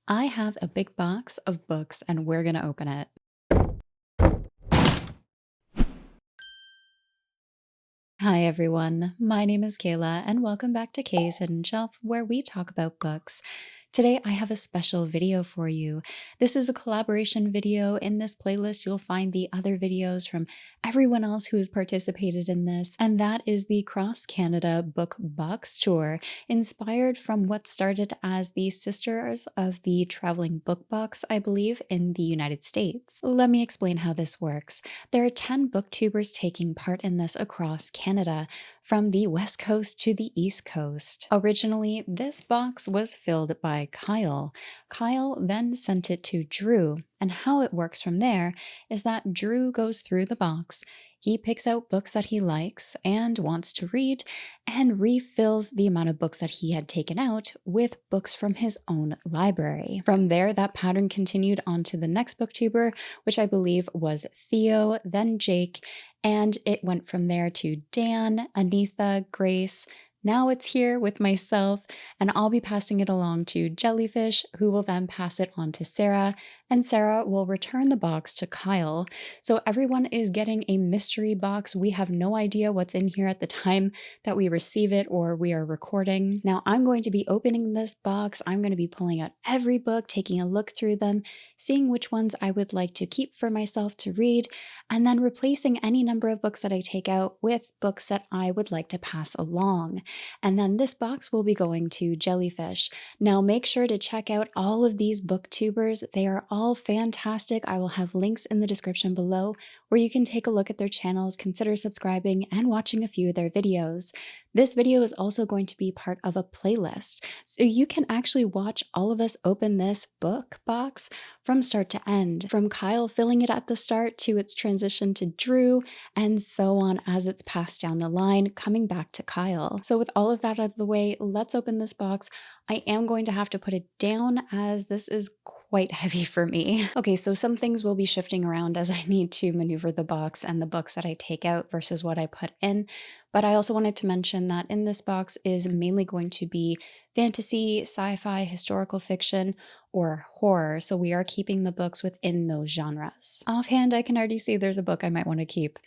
I have a big box of books and we're gonna open it. Hi everyone, my name is Kayla and welcome back to Kay's Hidden Shelf where we talk about books. Today I have a special video for you. This is a collaboration video. In this playlist you'll find the other videos from everyone else who has participated in this, and that is the Cross Canada Book Box Tour, inspired from what started as the Sisters of the Traveling Book Box, I believe, in the United States. Let me explain how this works. There are 10 booktubers taking part in this across Canada, from the West Coast to the East Coast. Originally, this box was filled by Kyle. Kyle then sent it to Drew, and how it works from there is that Drew goes through the box, he picks out books that he likes and wants to read, and refills the amount of books that he had taken out with books from his own library. From there, that pattern continued on to the next booktuber, which I believe was Theo, then Jake, and it went from there to Dan, Anitha, Grace. Now it's here with myself, and I'll be passing it along to Jellyfish, who will then pass it on to Sarah, and Sarah will return the box to Kyle. So everyone is getting a mystery box. We have no idea what's in here at the time that we receive it or we are recording. Now I'm going to be opening this box. I'm going to be pulling out every book, taking a look through them, seeing which ones I would like to keep for myself to read, and then replacing any number of books that I take out with books that I would like to pass along. And then this box will be going to Jellyfish. Now make sure to check out all of these booktubers. They are all fantastic. I will have links in the description below where you can take a look at their channels, consider subscribing, and watching a few of their videos. This video is also going to be part of a playlist, so you can actually watch all of us open this book box from start to end, from Kyle filling it at the start to its transition to Drew, and so on as it's passed down the line, coming back to Kyle. So with all of that out of the way, let's open this box. I am going to have to put it down as this is quite heavy for me. Okay, so some things will be shifting around as I need to maneuver the box and the books that I take out versus what I put in. But I also wanted to mention that in this box is mainly going to be fantasy, sci-fi, historical fiction, or horror. So we are keeping the books within those genres. Offhand, I can already see there's a book I might want to keep.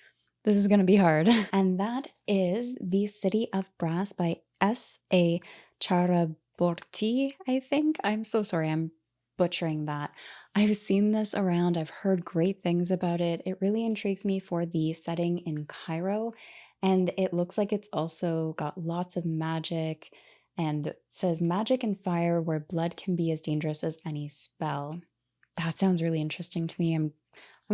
This is going to be hard. And that is The City of Brass by S.A. Charaborty, I think. I'm so sorry, I'm butchering that. I've seen this around. I've heard great things about it. It really intrigues me for the setting in Cairo. And it looks like it's also got lots of magic and says magic and fire where blood can be as dangerous as any spell. That sounds really interesting to me. I'm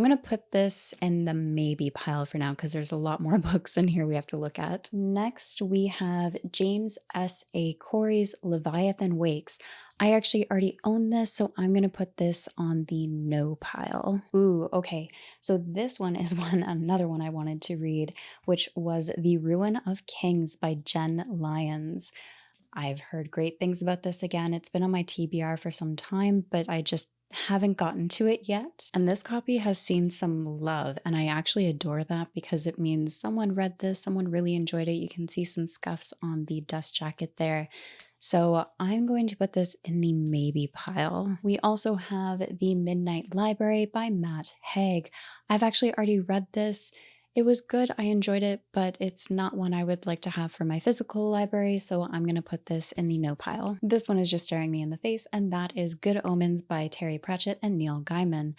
going to put this in the maybe pile for now because there's a lot more books in here we have to look at. Next, we have James S.A. Corey's Leviathan Wakes. I actually already own this, so I'm going to put this on the no pile. Ooh, okay. So this one is another one I wanted to read, which was The Ruin of Kings by Jen Lyons. I've heard great things about this again. It's been on my TBR for some time, but I just haven't gotten to it yet. And this copy has seen some love, and I actually adore that because it means someone read this, someone really enjoyed it. You can see some scuffs on the dust jacket there. So I'm going to put this in the maybe pile. We also have The Midnight Library by Matt Haig. I've actually already read this. It was good, I enjoyed it, but it's not one I would like to have for my physical library, so I'm going to put this in the no pile. This one is just staring me in the face, and that is Good Omens by Terry Pratchett and Neil Gaiman.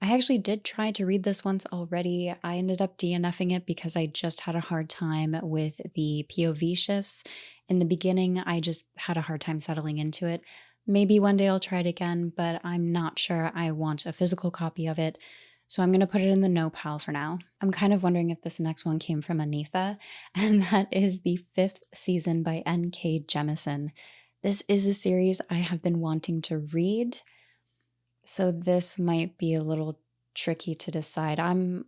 I actually did try to read this once already. I ended up DNFing it because I just had a hard time with the POV shifts. In the beginning, I just had a hard time settling into it. Maybe one day I'll try it again, but I'm not sure I want a physical copy of it. So I'm going to put it in the no pile for now. I'm kind of wondering if this next one came from Anitha, and that is The Fifth Season by N.K. Jemisin. This is a series I have been wanting to read, so this might be a little tricky to decide. I'm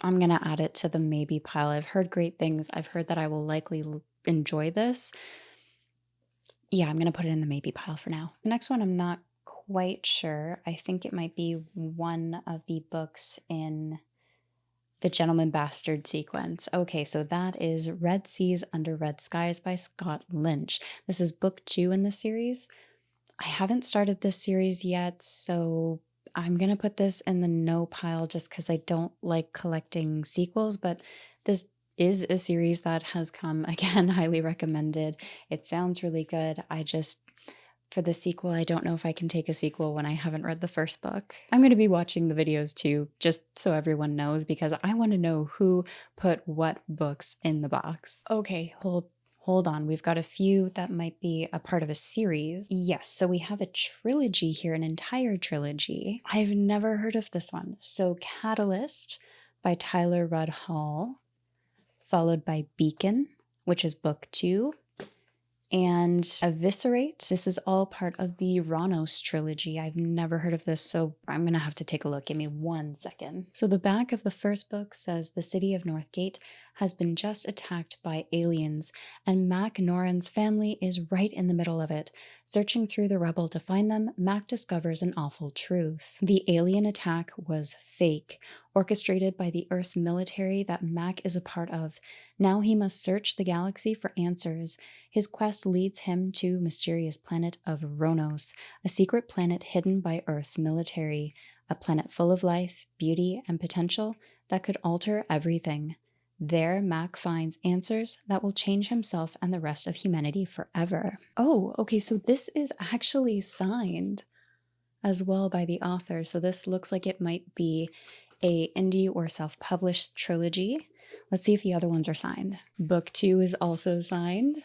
going to add it to the maybe pile. I've heard great things. I've heard that I will likely enjoy this. Yeah, I'm going to put it in the maybe pile for now. The next one I'm not quite sure. I think it might be one of the books in the Gentleman Bastard sequence. Okay, so that is Red Seas Under Red Skies by Scott Lynch. This is book 2 in the series. I haven't started this series yet, so I'm gonna put this in the no pile just because I don't like collecting sequels, but this is a series that has come again highly recommended. It sounds really good. For the sequel, I don't know if I can take a sequel when I haven't read the first book. I'm going to be watching the videos too, just so everyone knows, because I want to know who put what books in the box. Okay, hold on. We've got a few that might be a part of a series. Yes, so we have a trilogy here, an entire trilogy. I've never heard of this one. So Catalyst by Tyler Rudd Hall, followed by Beacon, which is book 2. And Eviscerate. This is all part of the Ronos trilogy. I've never heard of this, so I'm gonna have to take a look. Give me 1 second. So the back of the first book says the city of Northgate has been just attacked by aliens, and Mac Noran's family is right in the middle of it. Searching through the rubble to find them, Mac discovers an awful truth. The alien attack was fake, orchestrated by the Earth's military that Mac is a part of. Now he must search the galaxy for answers. His quest leads him to mysterious planet of Ronos, a secret planet hidden by Earth's military, a planet full of life, beauty, and potential that could alter everything. There, Mac finds answers that will change himself and the rest of humanity forever. Oh, okay, so this is actually signed as well by the author, so this looks like it might be a indie or self-published trilogy. Let's see if the other ones are signed. Book 2 is also signed.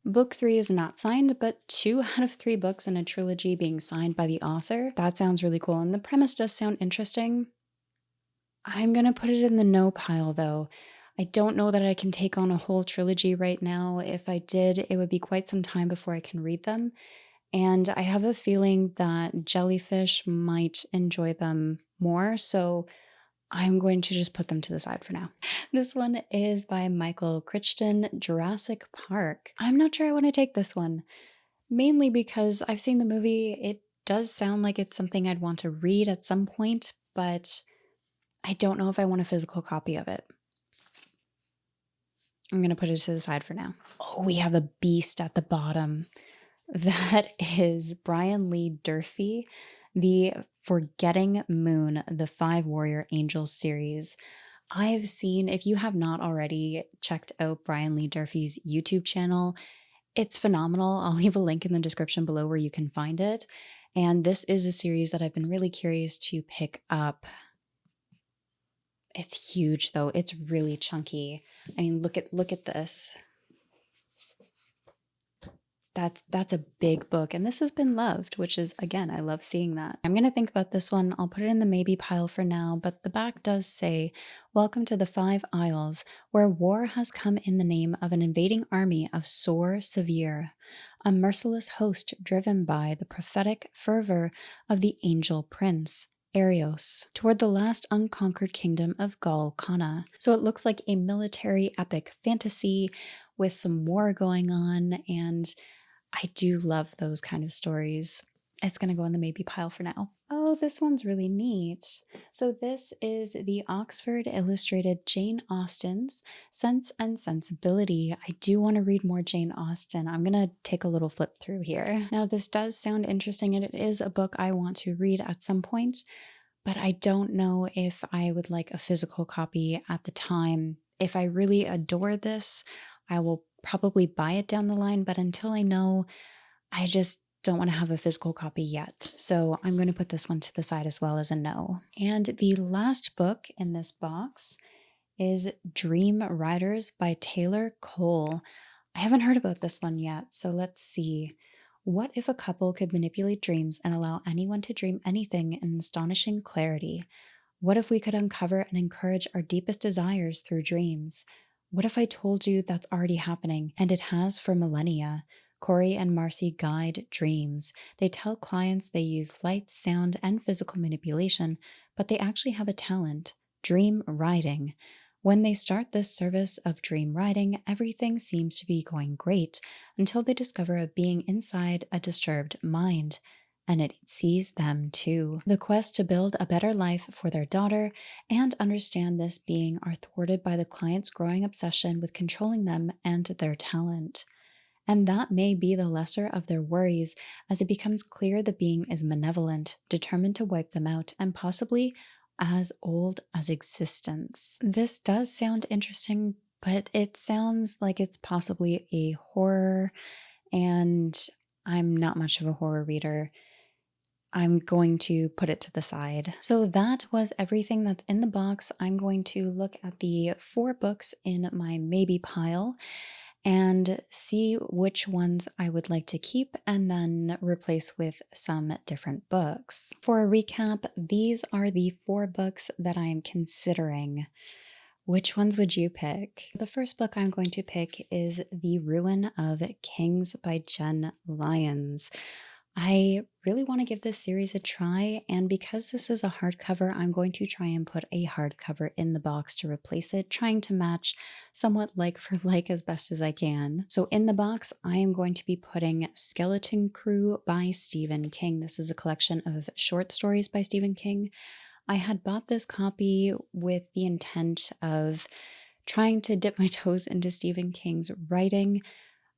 Book 3 is not signed, but 2 out of 3 books in a trilogy being signed by the author. That sounds really cool, and the premise does sound interesting. I'm gonna put it in the no pile though. I don't know that I can take on a whole trilogy right now. If I did, it would be quite some time before I can read them. And I have a feeling that Jellyfish might enjoy them more, so I'm going to just put them to the side for now. This one is by Michael Crichton, Jurassic Park. I'm not sure I want to take this one, mainly because I've seen the movie. It does sound like it's something I'd want to read at some point, but I don't know if I want a physical copy of it. I'm going to put it to the side for now. Oh, we have a beast at the bottom. That is Brian Lee Durfee, the Forgetting Moon, the 5 Warrior Angels series. I've seen, if you have not already checked out Brian Lee Durfee's YouTube channel, it's phenomenal. I'll leave a link in the description below where you can find it. And this is a series that I've been really curious to pick up. It's huge though. It's really chunky. I mean, look at this. That's a big book, and this has been loved, which is, again, I love seeing that. I'm going to think about this one. I'll put it in the maybe pile for now, but the back does say, "Welcome to the 5 Isles, where war has come in the name of an invading army of Sor Severe, a merciless host driven by the prophetic fervor of the angel prince, Arios, toward the last unconquered kingdom of Gal Kana." So it looks like a military epic fantasy with some war going on, and I do love those kind of stories. It's going to go in the maybe pile for now. Oh, this one's really neat. So this is the Oxford Illustrated Jane Austen's Sense and Sensibility. I do want to read more Jane Austen. I'm going to take a little flip through here. Now, this does sound interesting, and it is a book I want to read at some point, but I don't know if I would like a physical copy at the time. If I really adore this, I will probably buy it down the line, but until I know, I just don't want to have a physical copy yet. So I'm going to put this one to the side as well as a no. And the last book in this box is Dream Riders by Taylor Cole. I haven't heard about this one yet, so let's see. What if a couple could manipulate dreams and allow anyone to dream anything in astonishing clarity? What if we could uncover and encourage our deepest desires through dreams? What if I told you that's already happening, and it has for millennia? Corey and Marcy guide dreams. They tell clients they use light, sound, and physical manipulation, but they actually have a talent: dream writing. When they start this service of dream writing, everything seems to be going great until they discover a being inside a disturbed mind. And it sees them too. The quest to build a better life for their daughter and understand this being are thwarted by the client's growing obsession with controlling them and their talent. And that may be the lesser of their worries, as it becomes clear the being is malevolent, determined to wipe them out, and possibly as old as existence. This does sound interesting, but it sounds like it's possibly a horror, and I'm not much of a horror reader. I'm going to put it to the side. So that was everything that's in the box. I'm going to look at the 4 books in my maybe pile and see which ones I would like to keep and then replace with some different books. For a recap, these are the 4 books that I am considering. Which ones would you pick? The first book I'm going to pick is The Ruin of Kings by Jen Lyons. I really want to give this series a try, and because this is a hardcover, I'm going to try and put a hardcover in the box to replace it, trying to match somewhat like for like as best as I can. So in the box, I am going to be putting Skeleton Crew by Stephen King. This is a collection of short stories by Stephen King. I had bought this copy with the intent of trying to dip my toes into Stephen King's writing,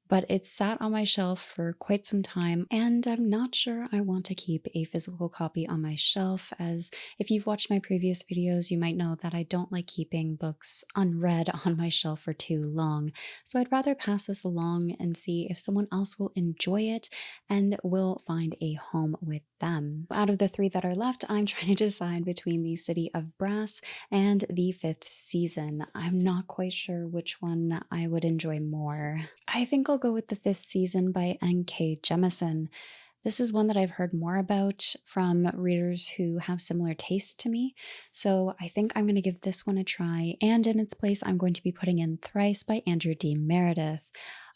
but it sat on my shelf for quite some time, and I'm not sure I want to keep a physical copy on my shelf, as if you've watched my previous videos, you might know that I don't like keeping books unread on my shelf for too long. So I'd rather pass this along and see if someone else will enjoy it and will find a home with them. Out of the 3 that are left, I'm trying to decide between The City of Brass and The Fifth Season. I'm not quite sure which one I would enjoy more. I think I'll go with The Fifth Season by N.K. Jemisin. This is one that I've heard more about from readers who have similar tastes to me, so I think I'm going to give this one a try, and in its place I'm going to be putting in Thrice by Andrew D. Meredith.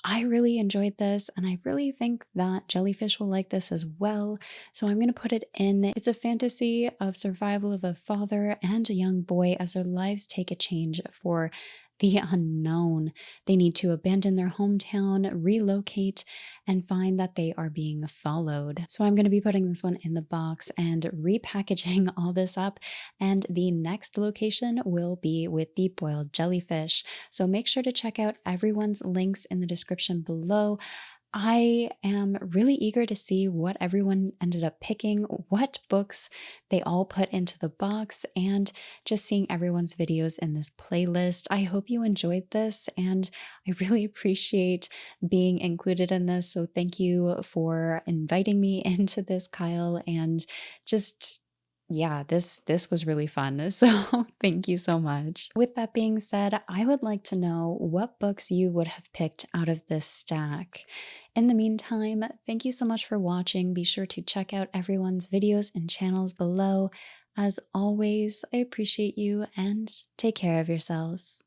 I really enjoyed this, and I really think that Jellyfish will like this as well, so I'm going to put it in. It's a fantasy of survival of a father and a young boy as their lives take a change for the unknown. They need to abandon their hometown, relocate, and find that they are being followed. So I'm going to be putting this one in the box and repackaging all this up, and the next location will be with the boiled jellyfish. So make sure to check out everyone's links in the description below. I am really eager to see what everyone ended up picking, what books they all put into the box, and just seeing everyone's videos in this playlist. I hope you enjoyed this, and I really appreciate being included in this. So thank you for inviting me into this, Kyle, and just yeah, this was really fun. So thank you so much. With that being said, I would like to know what books you would have picked out of this stack. In the meantime, thank you so much for watching. Be sure to check out everyone's videos and channels below. As always, I appreciate you and take care of yourselves.